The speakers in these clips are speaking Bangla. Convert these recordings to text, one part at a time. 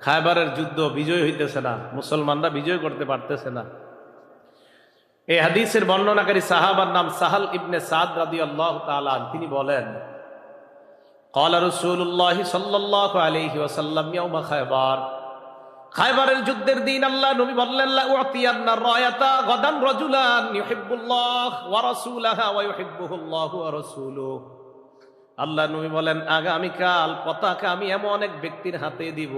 খায়বারের যুদ্ধ বিজয় হইতেছে না, মুসলমানরা বিজয় করতে পারতেছে না। এই হাদিসের বর্ণনাকারী সাহাবার নাম সাহাল ইবনে সাদ রাদিয়াল্লাহু তাআলা আনহু। তিনি বলেন, ক্বালা রাসূলুল্লাহ সাল্লাল্লাহু আলাইহি ওয়াসাল্লাম ইয়াউমা খায়বার, খায়বারের যুদ্ধের দিন আল্লাহ নবী বললেন, লা উআতিয়ান্না রায়াতা গাদান রাজুলান ইউহিব্বুল্লাহ ওয়া রাসূলুহু ওয়া ইউহিব্বুহুল্লাহু ওয়া রাসূলুহু। আল্লাহ নবী বলেন, আগামীকাল পতাকা আমি এমন এক ব্যক্তির হাতে দিব,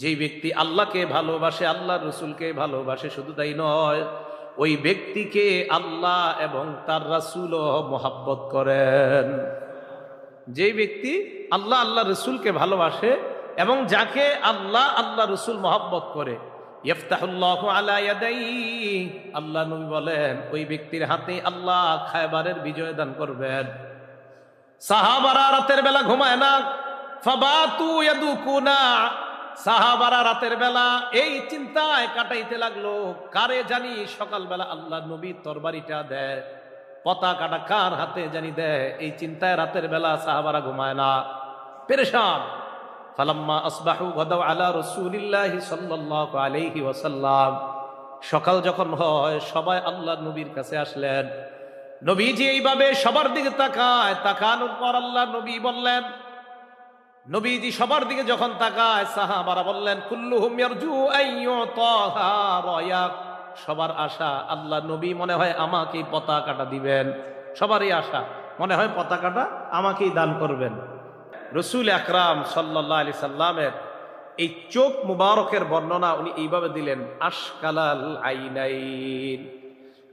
যেই ব্যক্তি আল্লাহকে ভালোবাসে, আল্লাহ রসুলকে ভালোবাসে। শুধু তাই নয়, ওই ব্যক্তিকে আল্লাহ এবং তার রাসূলও মহব্বত করেন। যেই ব্যক্তি আল্লাহ আল্লাহ রসুলকে ভালোবাসে এবং যাকে আল্লাহ আল্লাহ রসুল মহব্বত করে, ইফতাহুল্লাহু আলা ইয়াদাইহি, আল্লাহ নবী বলেন ওই ব্যক্তির হাতে আল্লাহ খায়বারের বিজয় দান করবেন। সাহাবারা রাতের বেলা ঘুমায় না, ফাবাতু ইয়াদুকুনা, সাহাবারা রাতের বেলা এই চিন্তায় কাটাইতে লাগলো, কারে জানি সকালবেলা আল্লাহ নবী তরবারিটা দেয়, পতাকাটা কার হাতে জানি দেয়। এই চিন্তায় রাতের বেলা সাহাবারা ঘুমায় না, পেরেশান। ফালাম্মা আসবাহু গাদাউ আলা রাসূলিল্লাহি সাল্লাল্লাহু আলাইহি ওয়াসাল্লাম, সকাল যখন হয় সবাই আল্লাহ নবীর কাছে আসলেন। নবীজি এইভাবে সবার দিকে তাকায়, তাকানোর পর আল্লাহ নবী বললেন, নবীজি সবার দিকে যখন তাকায় সাহাবারা বললেন, কুল্লুহুম ইয়ারজু আইয়ুতাহা রায়া, সবার আশা আল্লাহ নবী মনে হয় আমাকেই পতাকাটা দিবেন। সবারই আশা, মনে হয় পতাকাটা আমাকেই দান করবেন। রাসূল আকরাম সাল্লাল্লাহু আলাইহি সাল্লামের এই চোখ মুবারকের বর্ণনা উনি এইভাবে দিলেন, আশকালাল আইনাইন।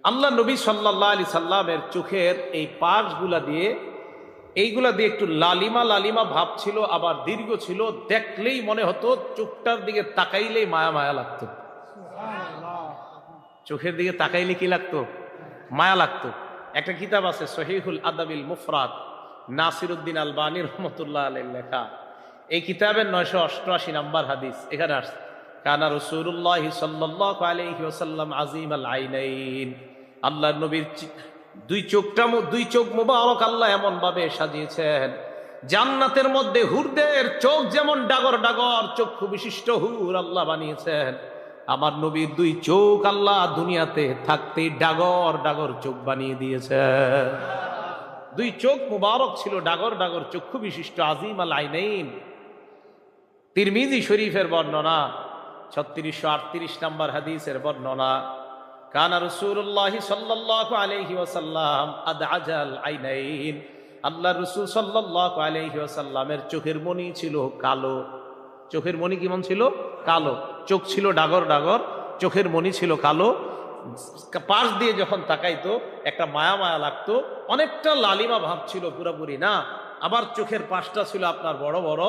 আল্লাহ নবী সাল্লাল্লাহু আলাইহি সাল্লামের চোখের এই পাশগুলা দিয়ে, এইগুলা দিয়ে একটু লালিমা লালিমা ভাব ছিল, আবার দীর্ঘ ছিল। দেখলেই মনে হতো, চোখটার দিকে তাকাইলেই মায়া মায়া লাগতো। চোখের দিকে তাকাইলে কি লাগতো? মায়া লাগতো। একটা কিতাব আছে সহিহুল আদাবিল মুফরাদ, নাসিরউদ্দিন আলবানী রহমতুল্লাহ আলাইহির লেখা। এই কিতাবের 988 নম্বর হাদিস এখানে আসছে, কানা রাসূলুল্লাহ সাল্লাল্লাহু আলাইহি ওয়াসাল্লাম আযীমাল আইনাইন। আল্লাহ নবীর দুই চোখ মুবারক আল্লাহ এমন ভাবে সাজিয়েছেন, জান্নাতের মধ্যে হুরদের চোখ যেমন ডাগর ডাগর চক্ষু বিশিষ্ট হুর আল্লাহ বানিয়েছেন, আমার নবীর দুই চোখ আল্লাহ দুনিয়াতে থাকতেই ডাগর ডাগর চোখ বানিয়ে দিয়েছেন। দুই চোখ মুবারক ছিল ডাগর ডাগর চক্ষু বিশিষ্ট, আযীমাল আইনাইন। তিরমিজি শরীফের বর্ণনা 3638 নম্বর হাদিসের বর্ণনা, কানা রাসূলুল্লাহ সাল্লাল্লাহু আলাইহি ওয়াসাল্লাম আদআজাল আইনাইন। আল্লাহ রাসূল সাল্লাল্লাহু আলাইহি ওয়াসাল্লামের চোখের মণি ছিল কালো। চোখের মণি কেমন ছিল? কালো। চোখ ছিল ডাগর ডাগর, চোখের মণি ছিল কালো। পাশ দিয়ে যখন তাকাইতো একটা মায়া মায়া লাগতো, অনেকটা লালিমা ভাব ছিল, পুরাপুরি না। আবার চোখের পাশটা ছিল আপনার বড় বড়,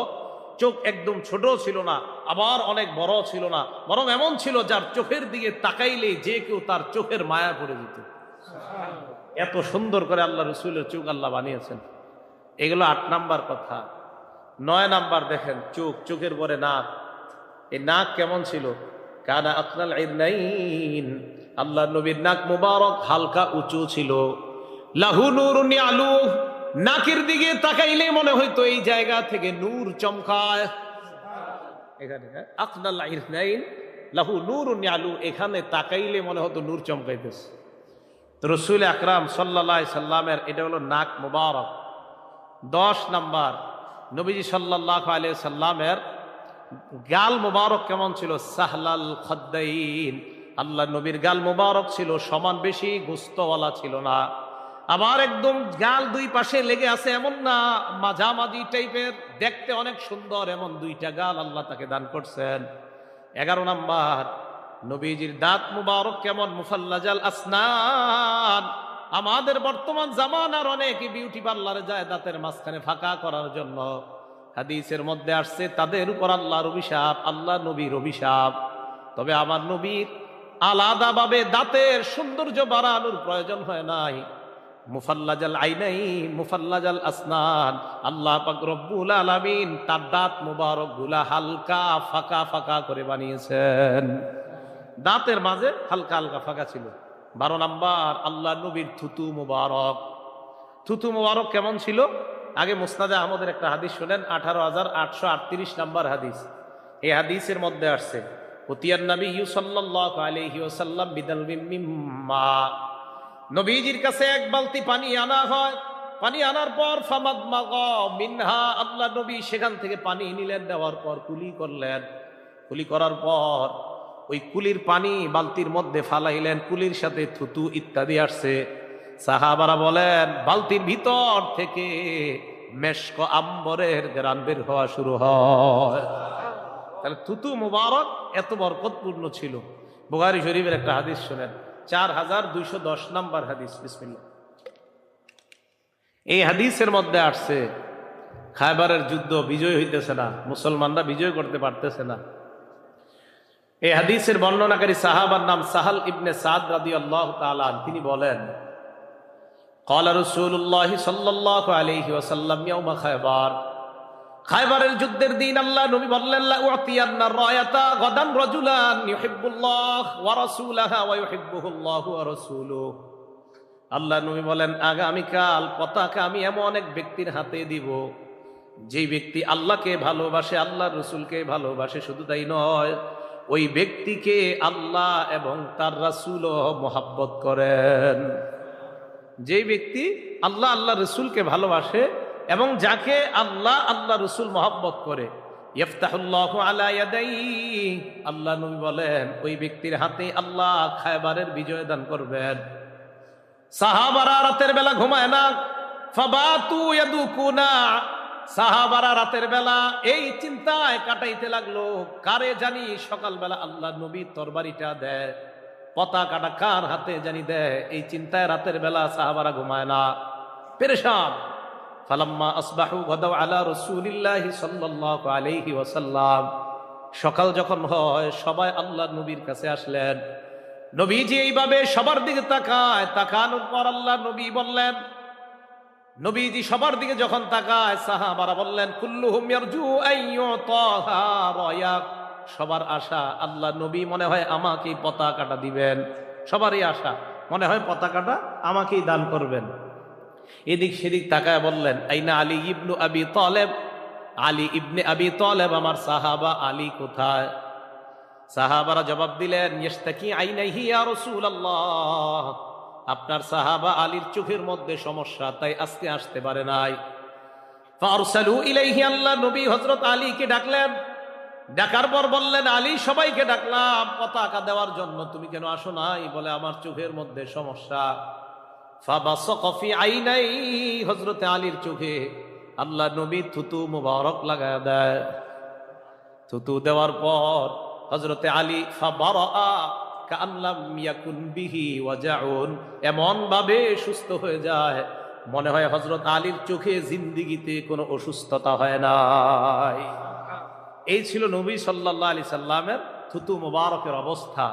চোখ একদম ছোট ছিল না, আবার অনেক বড় ছিল না, বরং এমন ছিল যার চোখের দিকে তাকাইলে যে কেউ তার চোখের মায়া পড়ে যেত। এত সুন্দর করে আল্লাহ রসুলের চোখ আল্লাহ বানিয়েছেন। এগুলো 8 নাম্বার কথা। 9 নাম্বার দেখেন, চোখের পরে নাক। এই নাক কেমন ছিল? কানা আকনাল আইনাইন। আল্লাহ নবীর নাক মুবারক হালকা উঁচু ছিল। লাহু নূরুন ইয়ালু, নাকের দিকে তাকাইলে মনে হইতো এই জায়গা থেকে নূর চমকায়। এখানে আকনাল আইনাইন লাহু নূরুন ইয়ালু, এখানে তাকাইলে মনে হতো নূর চমকাইতেছে। তো রাসূল আকরাম সাল্লাল্লাহু আলাইহি সাল্লামের এটা হলো নাক মুবারক। 10 নাম্বার, নবীজি সাল্লাল্লাহু আলাইহি সাল্লামের গাল মুবারক কেমন ছিল? সাহলাল খাদ্দাইন। আল্লাহ নবীর গাল মুবারক ছিল সমান, বেশি গোস্তওয়ালা ছিল না। আবার একদম গাল দুই পাশে লেগে আছে এমন না, মাঝামাঝি টাইপের, দেখতে অনেক সুন্দর, এমন দুইটা গাল আল্লাহ তাকে দান করছেন। 11 নাম্বার, নবীজির দাঁত মুবারক কেমন? মুফাল্লাজাল আসনান। আমাদের বর্তমান জামানার অনেকে বিউটি পার্লারে যায় দাঁতের মাঝখানে ফাঁকা করার জন্য। হাদিসের মধ্যে আসছে তাদের উপর আল্লাহর অভিশাপ, আল্লাহ নবীর অভিশাপ। তবে আমার নবীর আলাদাভাবে দাঁতের সৌন্দর্য বাড়ানোর প্রয়োজন হয় নাই। মুফাল্লাজাল আইনাইন, মুফাল্লাজাল আসনান, আল্লাহ পাক রব্বুল আলামিন তার দাঁত মুবারক গুলা হালকা ফাঁকা ফাঁকা করে বানিয়েছেন। দাঁতের মাঝে হালকা হালকা ফাঁকা ছিল। 12 নাম্বার, আল্লাহ নবীর থুতু মুবারক। থুতু মুবারক কেমন ছিল? আগে মুসনাদে আহমদের একটা হাদিস শুনেন, 18,838 নাম্বার হাদিস। এই হাদিসের মধ্যে আসছে উতিয়ান নবী সাল্লাল্লাহু আলাইহি ওয়াসাল্লাম বিদালবিম মিম্মা, নবীজির কাছে এক বালতি পানি আনা হয়। পানি আনার পর ফামাদমাগা মিনহা, আল্লাহ নবী সেখান থেকে পানি নিলেন, দেওয়ার পর কুলি করলেন। কুলি করার পর ওই কুলির পানি বালতির মধ্যে ফালাইলেন, কুলির সাথে থুতু ইত্যাদি আসছে। সাহাবারা বলেন বালতির ভিতর থেকে মেশক আম্বরের ঘ্রাণ বের হওয়া শুরু হয়। তাহলে থুতু মুবারক এত বরকতপূর্ণ ছিল। বুখারী শরীফের একটা হাদিস শুনেন, 4210 নম্বর হাদিস। বিসমিল্লাহ। এই হাদিসের মধ্যে আসছে খায়বারের যুদ্ধ বিজয় হইতেছে না, মুসলমানরা বিজয় করতে পারতেছে না। এই হাদিসের বর্ণনাকারী সাহাবার নাম সাহাল ইবনে সাদ রাদিয়াল্লাহু তাআলা। তিনি বলেন ক্বালা রাসূলুল্লাহ সাল্লাল্লাহু আলাইহি ওয়াসাল্লাম ইয়াউমা খায়বার, খায়বারের যুদ্ধের দিন আল্লাহ নবী বললেন লা উতিয়ান্না রায়াতা গাদান রাজুলান ইউহিব্বুল্লাহ ওয়া রাসূলুহু ওয়া ইউহিব্বুহুল্লাহু ওয়া রাসূলুহু। আল্লাহ নবী বলেন আগামীকাল পতাকা আমি এমন এক ব্যক্তির হাতে দিব, যেই ব্যক্তি আল্লাহকে ভালোবাসে, আল্লাহর রাসূলকে ভালোবাসে। শুধু তাই নয়, ওই ব্যক্তিকে আল্লাহ এবং তার রাসূলও মহব্বত করেন। যেই ব্যক্তি আল্লাহ আল্লাহ রাসূলকে ভালোবাসে এবং যাকে আল্লাহ আল্লাহ রাসূল মহব্বত করে, ইফতাহুল্লাহু আলা ইয়াদাইহি, আল্লাহ নবী বলেন ওই ব্যক্তির হাতে আল্লাহ খায়বারের বিজয় দান করবেন। সাহাবারা রাতের বেলা ঘুমায় না, ফাবাতু ইয়াদুকুনা, সাহাবারা রাতের বেলা এই চিন্তায় কাটাইতে লাগলো, কারে জানি সকালবেলা আল্লাহ নবী তরবারিটা দেয়, পতাকাটা কার হাতে জানি দেয়। এই চিন্তায় রাতের বেলা সাহাবারা ঘুমায় না, পেরেশান। ফালাম্মা আসবাহু গাদাউ আলা রাসূলিল্লাহি সাল্লাল্লাহু আলাইহি ওয়াসাল্লাম, সকাল যখন হয় সবাই আল্লাহ নবীর কাছে আসলেন। নবীজি এইভাবে সবার দিকে তাকায়, তাকানোর পর আল্লাহ নবী বললেন, নবীজি সবার দিকে যখন তাকায় সাহাবারা বললেন কুল্লুহুম ইয়ারজু আইয়ুতাহা রায়া, সবার আশা আল্লাহ নবী মনে হয় আমাকেই পতাকাটা দিবেন। সবারই আশা মনে হয় পতাকাটা আমাকেই দান করবেন। এদিক সেদিক তাকায় বললেন আইনা আলী ইবনু আবি তালেব, আলী ইবনে আবি তালেব আমার সাহাবা, আলী কোথায়? সাহাবারা জবাব দিলেন ইস্তাকি আইনাইহি ইয়া রাসূলুল্লাহ, আপনার সাহাবা আলীর চোখের মধ্যে সমস্যা, তাই আজকে আসতে পারে নাই। ফারসালু ইলাইহি, আল্লাহ নবী হযরত আলীকে ডাকলেন। ডাকার পর বললেন আলী সবাইকে ডাকলাম পতাকা দেওয়ার জন্য, তুমি কেন আসো নাই? বলে আমার চোখের মধ্যে সমস্যা। ফাবাসাকা ফি আইনাই, হযরত আলীর চোখে আল্লাহ নবী থুতু মুবারক লাগায় দেয়। থুতু দেওয়ার পর হযরত আলী ফাবারা কাআল্লাম ইয়াকুন বিহি ওয়াজাউন, এমন ভাবে সুস্থ হয়ে যায় মনে হয় হযরত আলীর চোখে জিন্দেগিতে কোনো অসুস্থতা হয় নাই। এই ছিল নবী সাল্লাল্লাহু আলাইহি সাল্লামের থুতু মুবারকের অবস্থা।